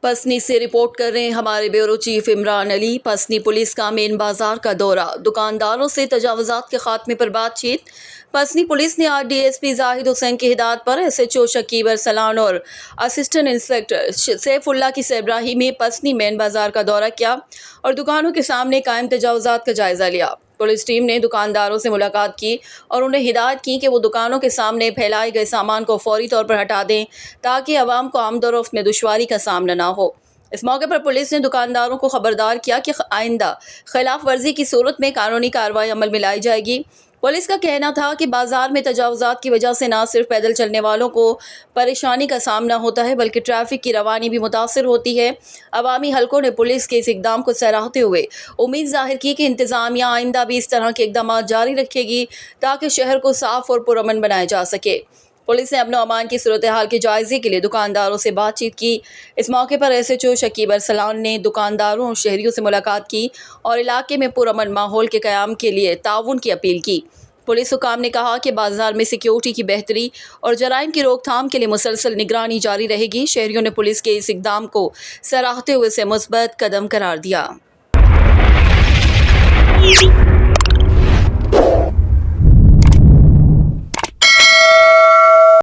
پسنی سے رپورٹ کر رہے ہیں ہمارے بیورو چیف عمران علی۔ پسنی پولیس کا مین بازار کا دورہ، دکانداروں سے تجاوزات کے خاتمے پر بات چیت۔ پسنی پولیس نے آج ڈی ایس پی زاہد حسین کی ہدایت پر ایس ایچ او شکیب ارسلان اور اسسٹنٹ انسپکٹر سیف اللہ کی سربراہی میں پسنی مین بازار کا دورہ کیا اور دکانوں کے سامنے قائم تجاوزات کا جائزہ لیا۔ پولیس ٹیم نے دکانداروں سے ملاقات کی اور انہیں ہدایت کی کہ وہ دکانوں کے سامنے پھیلائے گئے سامان کو فوری طور پر ہٹا دیں تاکہ عوام کو آمد و رفت میں دشواری کا سامنا نہ ہو۔ اس موقع پر پولیس نے دکانداروں کو خبردار کیا کہ آئندہ خلاف ورزی کی صورت میں قانونی کارروائی عمل میں لائی جائے گی۔ پولیس کا کہنا تھا کہ بازار میں تجاوزات کی وجہ سے نہ صرف پیدل چلنے والوں کو پریشانی کا سامنا ہوتا ہے بلکہ ٹریفک کی روانی بھی متاثر ہوتی ہے۔ عوامی حلقوں نے پولیس کے اس اقدام کو سراہتے ہوئے امید ظاہر کی کہ انتظامیہ آئندہ بھی اس طرح کے اقدامات جاری رکھے گی تاکہ شہر کو صاف اور پرامن بنایا جا سکے۔ پولیس نے امن و امان کی صورتحال کے جائزے کے لیے دکانداروں سے بات چیت کی۔ اس موقع پر ایس ایچ او شکیب ارسلان نے دکانداروں اور شہریوں سے ملاقات کی اور علاقے میں پرامن ماحول کے قیام کے لیے تعاون کی اپیل کی۔ پولیس حکام نے کہا کہ بازار میں سیکیورٹی کی بہتری اور جرائم کی روک تھام کے لیے مسلسل نگرانی جاری رہے گی۔ شہریوں نے پولیس کے اس اقدام کو سراہتے ہوئے اسے مثبت قدم قرار دیا۔